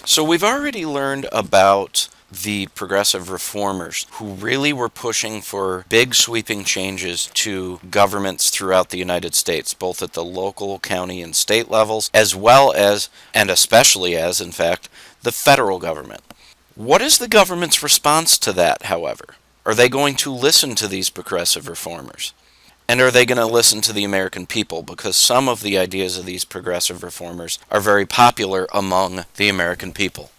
So we've already learned about the progressive reformers who really were pushing for big sweeping changes to governments throughout the United States, both at the local, county, and state levels, as well as, and especially as, in fact, the federal government. What is the government's response to that, however? Are they going to listen to these progressive reformers? And are they going to listen to the American people? Because some of the ideas of these progressive reformers are very popular among the American people.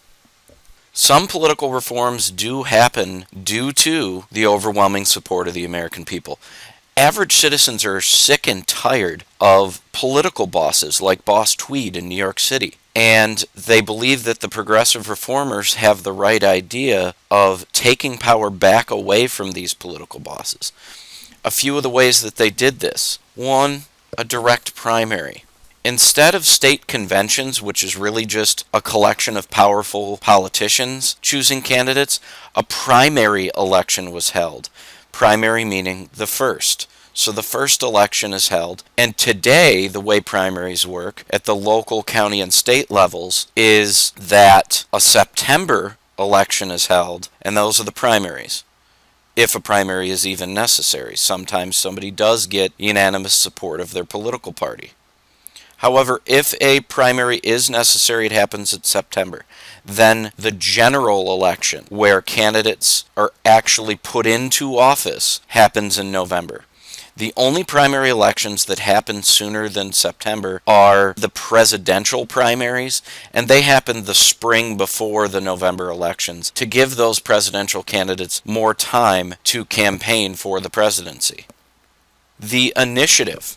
Some political reforms do happen due to the overwhelming support of the American people. Average citizens are sick and tired of political bosses like Boss Tweed in New York City. And they believe that the progressive reformers have the right idea of taking power back away from these political bosses. A few of the ways that they did this. One, a direct primary. Instead of state conventions, which is really just a collection of powerful politicians choosing candidates, a primary election was held. Primary meaning the first. So the first election is held, and today the way primaries work at the local, county, and state levels is that a September election is held, and those are the primaries. If a primary is even necessary. Sometimes somebody does get unanimous support of their political party. However, if a primary is necessary, it happens in September. Then the general election, where candidates are actually put into office, happens in November. The only primary elections that happen sooner than September are the presidential primaries, and they happen the spring before the November elections to give those presidential candidates more time to campaign for the presidency. The initiative.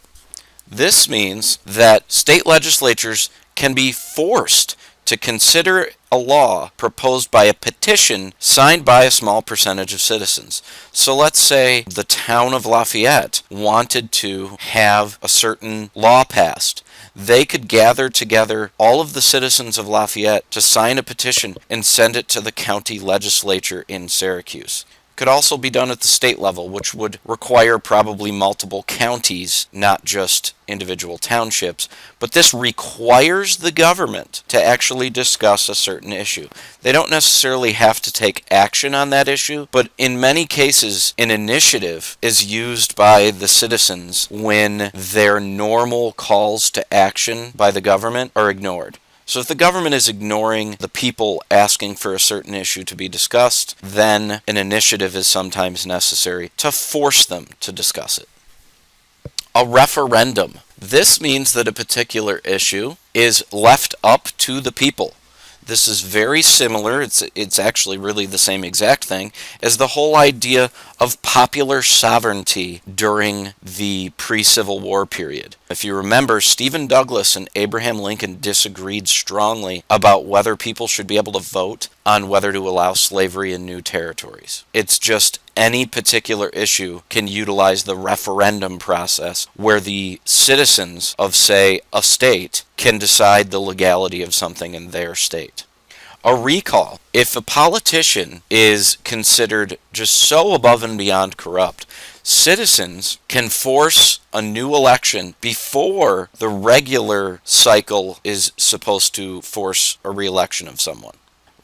This means that state legislatures can be forced to consider a law proposed by a petition signed by a small percentage of citizens. So let's say the town of Lafayette wanted to have a certain law passed. They could gather together all of the citizens of Lafayette to sign a petition and send it to the county legislature in Syracuse. Could also be done at the state level, which would require probably multiple counties, not just individual townships. But this requires the government to actually discuss a certain issue. They don't necessarily have to take action on that issue, but in many cases, an initiative is used by the citizens when their normal calls to action by the government are ignored. So if the government is ignoring the people asking for a certain issue to be discussed, then an initiative is sometimes necessary to force them to discuss it. A referendum. This means that a particular issue is left up to the people. This is very similar, it's actually really the same exact thing, as the whole idea of popular sovereignty during the pre-Civil War period. If you remember, Stephen Douglas and Abraham Lincoln disagreed strongly about whether people should be able to vote on whether to allow slavery in new territories. It's just any particular issue can utilize the referendum process where the citizens of, say, a state can decide the legality of something in their state. A recall. If a politician is considered just so above and beyond corrupt, citizens can force a new election before the regular cycle is supposed to force a re-election of someone.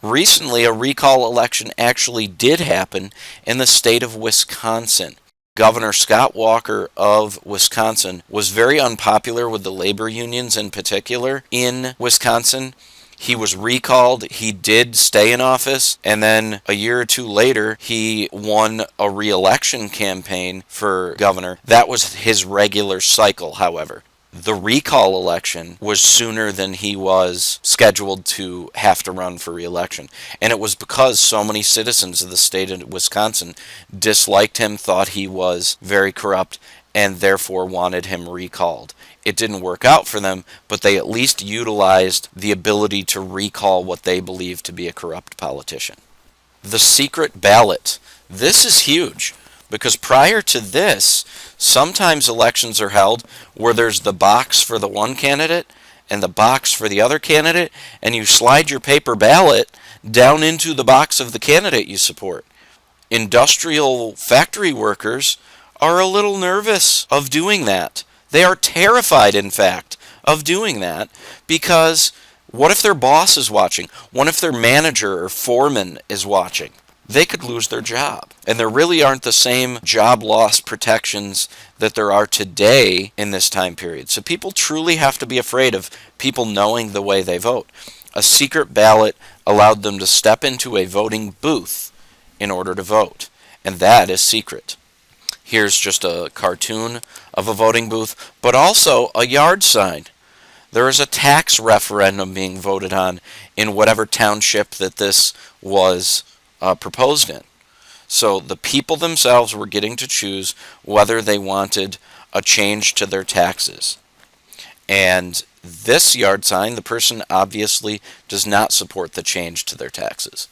Recently, a recall election actually did happen in the state of Wisconsin. Governor Scott Walker of Wisconsin was very unpopular with the labor unions in particular in Wisconsin. He was recalled, he did stay in office, and then a year or two later, he won a re-election campaign for governor. That was his regular cycle, however. The recall election was sooner than he was scheduled to have to run for re-election. And it was because so many citizens of the state of Wisconsin disliked him, thought he was very corrupt, and therefore wanted him recalled. It didn't work out for them, but they at least utilized the ability to recall what they believed to be a corrupt politician. The secret ballot. This is huge. Because prior to this, sometimes elections are held where there's the box for the one candidate and the box for the other candidate, and you slide your paper ballot down into the box of the candidate you support. Industrial factory workers are a little nervous of doing that. They are terrified, in fact, of doing that because What if their boss is watching? What if their manager or foreman is watching? They could lose their job. And there really aren't the same job loss protections that there are today in this time period. So people truly have to be afraid of people knowing the way they vote. A secret ballot allowed them to step into a voting booth in order to vote. And that is secret. Here's just a cartoon of a voting booth, but also a yard sign. There is a tax referendum being voted on in whatever township that this was proposed in. So the people themselves were getting to choose whether they wanted a change to their taxes. And this yard sign, the person obviously does not support the change to their taxes.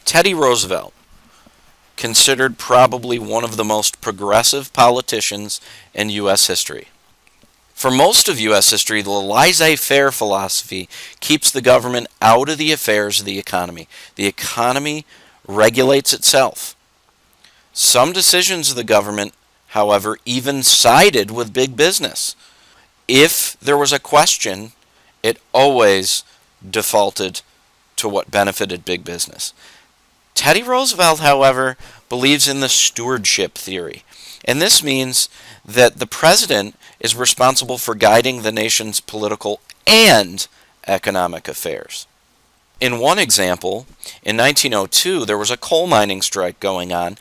Teddy Roosevelt, considered probably one of the most progressive politicians in U.S. history. For most of U.S. history, the laissez-faire philosophy keeps the government out of the affairs of the economy. The economy regulates itself. Some decisions of the government, however, even sided with big business. If there was a question, it always defaulted to what benefited big business. Teddy Roosevelt, however, believes in the stewardship theory. And this means that the president is responsible for guiding the nation's political and economic affairs. In one example, in 1902, there was a coal mining strike going on,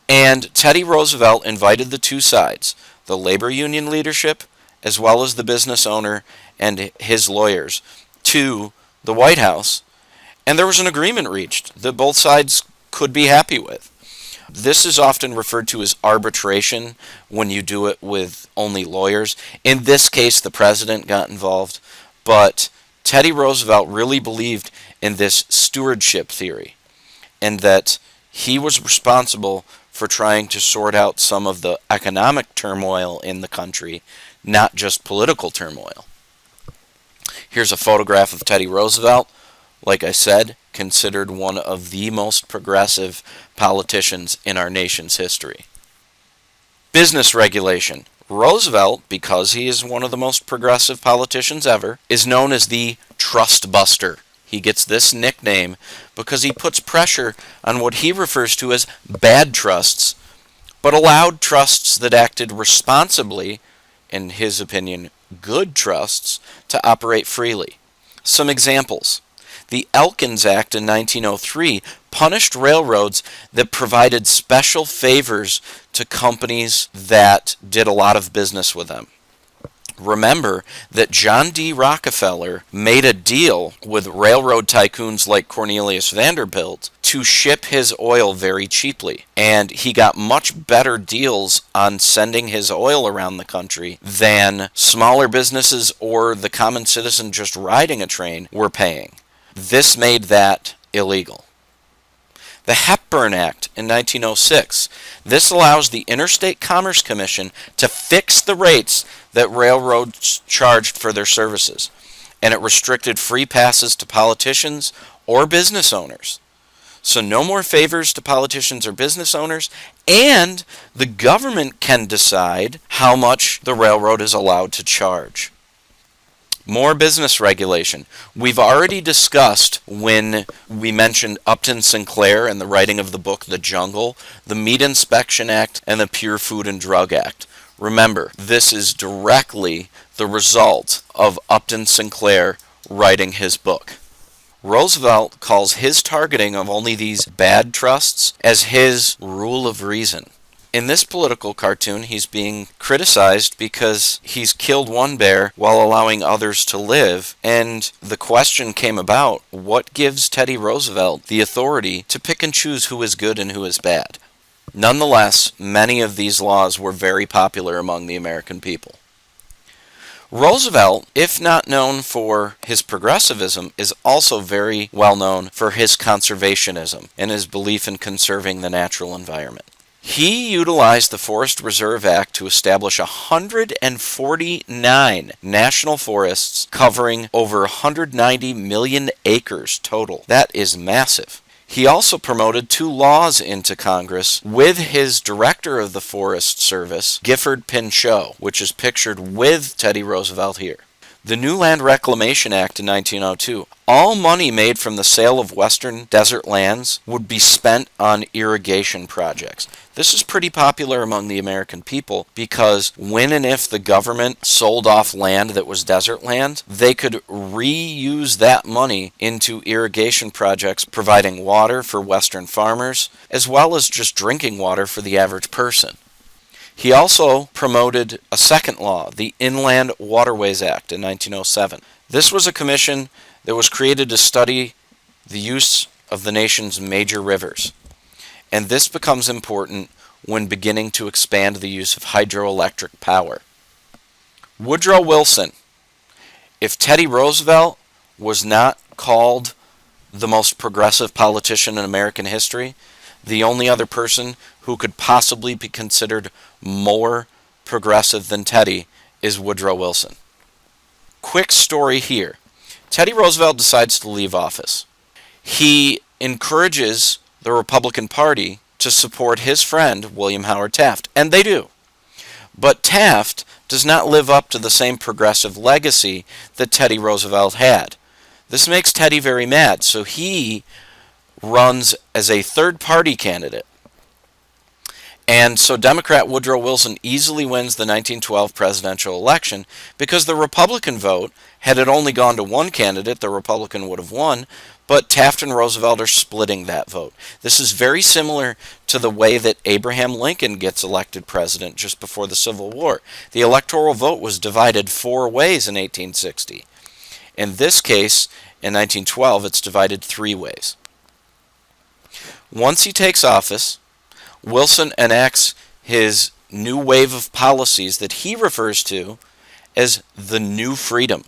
and Teddy Roosevelt invited the two sides, the labor union leadership as well as the business owner and his lawyers, to the White House, and there was an agreement reached that both sides could be happy with. This is often referred to as arbitration when you do it with only lawyers. In this case, the president got involved, but Teddy Roosevelt really believed in this stewardship theory and that he was responsible for trying to sort out some of the economic turmoil in the country, not just political turmoil. Here's a photograph of Teddy Roosevelt. Like I said, considered one of the most progressive politicians in our nation's history. Business regulation. Roosevelt, because he is one of the most progressive politicians ever, is known as the trust buster. He gets this nickname because he puts pressure on what he refers to as bad trusts, but allowed trusts that acted responsibly, in his opinion, good trusts, to operate freely. Some examples. The Elkins Act in 1903 punished railroads that provided special favors to companies that did a lot of business with them. Remember that John D. Rockefeller made a deal with railroad tycoons like Cornelius Vanderbilt to ship his oil very cheaply. And he got much better deals on sending his oil around the country than smaller businesses or the common citizen just riding a train were paying. This made that illegal. The Hepburn Act in 1906. This allows the Interstate Commerce Commission to fix the rates that railroads charged for their services, and it restricted free passes to politicians or business owners. So no more favors to politicians or business owners, and the government can decide how much the railroad is allowed to charge. More business regulation. We've already discussed when we mentioned Upton Sinclair and the writing of the book The Jungle, the Meat Inspection Act, and the Pure Food and Drug Act. Remember, this is directly the result of Upton Sinclair writing his book. Roosevelt calls his targeting of only these bad trusts as his rule of reason. In this political cartoon, he's being criticized because he's killed one bear while allowing others to live, and the question came about, what gives Teddy Roosevelt the authority to pick and choose who is good and who is bad? Nonetheless, many of these laws were very popular among the American people. Roosevelt, if not known for his progressivism, is also very well known for his conservationism and his belief in conserving the natural environment. He utilized the Forest Reserve Act to establish 149 national forests covering over 190 million acres total. That is massive. He also promoted 2 laws into Congress with his director of the Forest Service, Gifford Pinchot, which is pictured with Teddy Roosevelt here. The New Land Reclamation Act in 1902. All money made from the sale of western desert lands would be spent on irrigation projects. This is pretty popular among the American people because when and if the government sold off land that was desert land, they could reuse that money into irrigation projects providing water for western farmers as well as just drinking water for the average person. He also promoted a second law, the Inland Waterways Act in 1907. This was a commission that was created to study the use of the nation's major rivers. And this becomes important when beginning to expand the use of hydroelectric power. Woodrow Wilson. If Teddy Roosevelt was not called the most progressive politician in American history, the only other person who could possibly be considered more progressive than Teddy is Woodrow Wilson. Quick story here. Teddy Roosevelt decides to leave office. He encourages the Republican Party to support his friend, William Howard Taft, and they do. But Taft does not live up to the same progressive legacy that Teddy Roosevelt had. This makes Teddy very mad, so he runs as a third-party candidate. And so Democrat Woodrow Wilson easily wins the 1912 presidential election because the Republican vote, had it only gone to one candidate, the Republican would have won, but Taft and Roosevelt are splitting that vote. This is very similar to the way that Abraham Lincoln gets elected president just before the Civil War. The electoral vote was divided 4 ways in 1860. In this case, in 1912, it's divided 3 ways. Once he takes office, Wilson enacts his new wave of policies that he refers to as the New Freedom.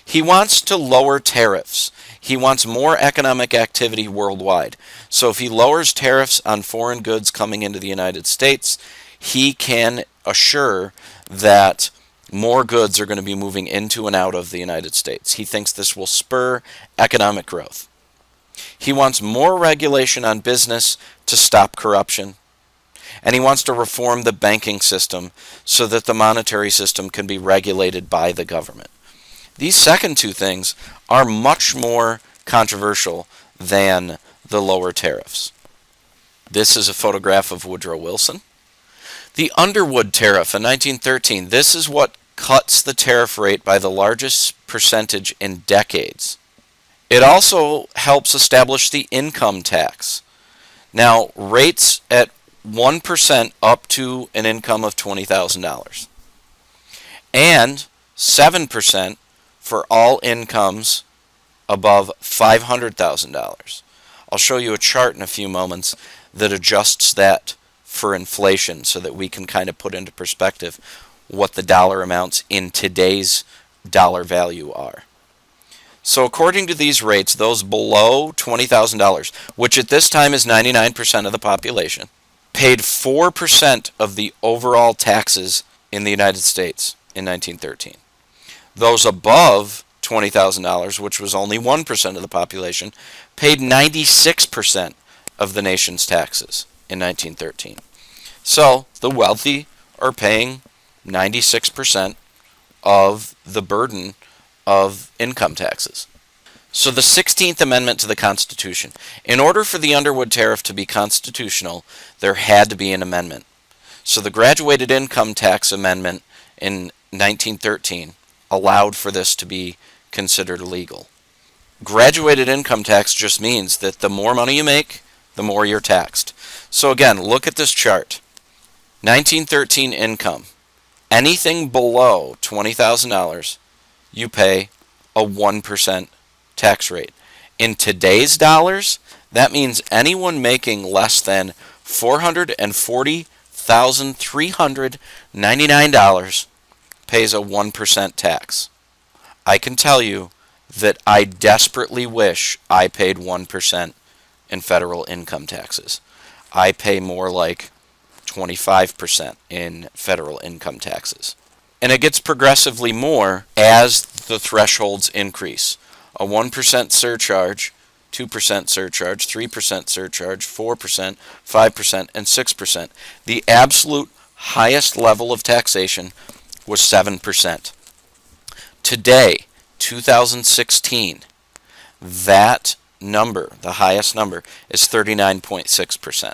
He wants to lower tariffs. He wants more economic activity worldwide. So if he lowers tariffs on foreign goods coming into the United States, he can assure that more goods are going to be moving into and out of the United States. He thinks this will spur economic growth. He wants more regulation on business to stop corruption. And he wants to reform the banking system so that the monetary system can be regulated by the government. These second 2 things are much more controversial than the lower tariffs. This is a photograph of Woodrow Wilson. The Underwood Tariff in 1913, this is what cuts the tariff rate by the largest percentage in decades. It also helps establish the income tax. Now, rates at 1% up to an income of $20,000. And 7% for all incomes above $500,000. I'll show you a chart in a few moments that adjusts that for inflation so that we can kind of put into perspective what the dollar amounts in today's dollar value are. So according to these rates, those below $20,000, which at this time is 99% of the population, paid 4% of the overall taxes in the United States in 1913. Those above $20,000, which was only 1% of the population, paid 96% of the nation's taxes in 1913. So the wealthy are paying 96% of the burden of income taxes. So the 16th Amendment to the Constitution. In order for the Underwood Tariff to be constitutional, there had to be an amendment. So the Graduated Income Tax Amendment in 1913 allowed for this to be considered legal. Graduated income tax just means that the more money you make, the more you're taxed. So again, look at this chart. 1913 income. Anything below $20,000, you pay a 1% tax rate. In today's dollars, that means anyone making less than $440,399 pays a 1% tax. I can tell you that I desperately wish I paid 1% in federal income taxes. I pay more like 25% in federal income taxes. And it gets progressively more as the thresholds increase. A 1% surcharge, 2% surcharge, 3% surcharge, 4%, 5%, and 6%. The absolute highest level of taxation was 7%. Today, 2016, that number, the highest number, is 39.6%.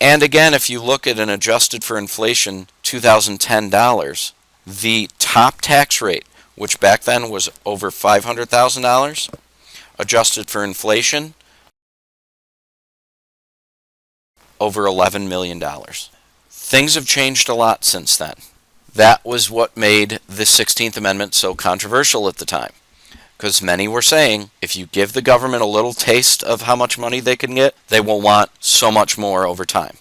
And again, if you look at an adjusted for inflation 2010 dollars, the top tax rate, which back then was over $500,000, adjusted for inflation, over $11 million. Things have changed a lot since then. That was what made the 16th Amendment so controversial at the time, because many were saying if you give the government a little taste of how much money they can get, they will want so much more over time.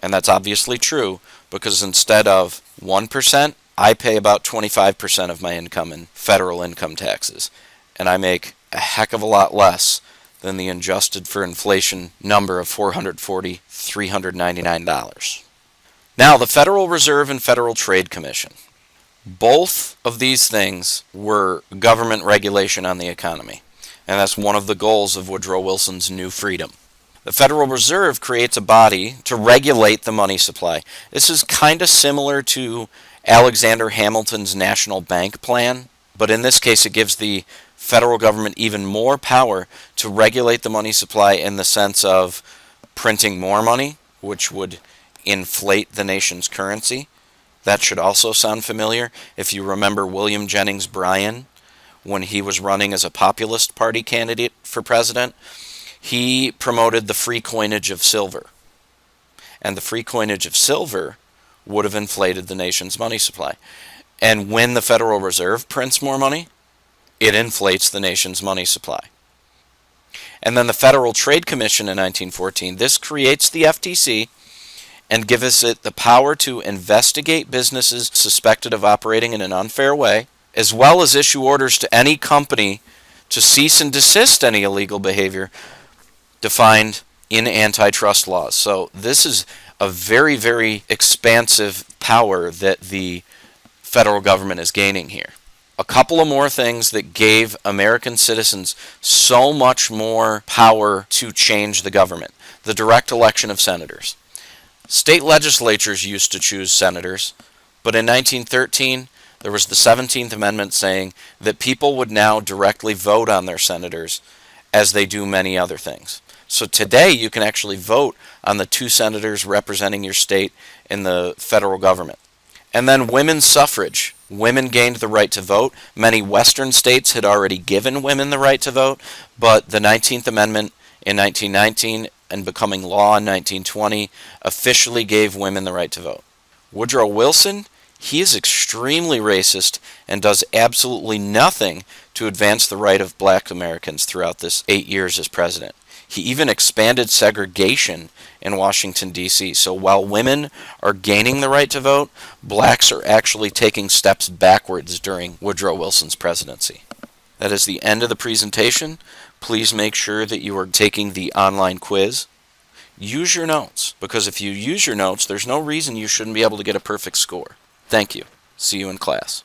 And that's obviously true, because instead of 1%, I pay about 25% of my income in federal income taxes, and I make a heck of a lot less than the adjusted for inflation number of $440, $399. Now, the Federal Reserve and Federal Trade Commission. Both of these things were government regulation on the economy, and that's one of the goals of Woodrow Wilson's New Freedom. The Federal Reserve creates a body to regulate the money supply. This is kind of similar to Alexander Hamilton's National Bank Plan, but in this case it gives the federal government even more power to regulate the money supply in the sense of printing more money, which would inflate the nation's currency. That should also sound familiar. If you remember William Jennings Bryan, when he was running as a Populist Party candidate for president, he promoted the free coinage of silver. And the free coinage of silver would have inflated the nation's money supply. And when the Federal Reserve prints more money, it inflates the nation's money supply. And then the Federal Trade Commission in 1914, this creates the FTC and gives it the power to investigate businesses suspected of operating in an unfair way, as well as issue orders to any company to cease and desist any illegal behavior defined in antitrust laws. So this is a very, very expansive power that the federal government is gaining here. A couple of more things that gave American citizens so much more power to change the government. The direct election of senators. State legislatures used to choose senators, but in 1913 there was the 17th Amendment saying that people would now directly vote on their senators as they do many other things. So today you can actually vote on the 2 senators representing your state in the federal government. And then women's suffrage. Women gained the right to vote. Many Western states had already given women the right to vote, but the 19th Amendment in 1919 and becoming law in 1920 officially gave women the right to vote. Woodrow Wilson, he is extremely racist and does absolutely nothing to advance the right of black Americans throughout this 8 years as president. He even expanded segregation in Washington, D.C. So while women are gaining the right to vote, blacks are actually taking steps backwards during Woodrow Wilson's presidency. That is the end of the presentation. Please make sure that you are taking the online quiz. Use your notes, because if you use your notes, there's no reason you shouldn't be able to get a perfect score. Thank you. See you in class.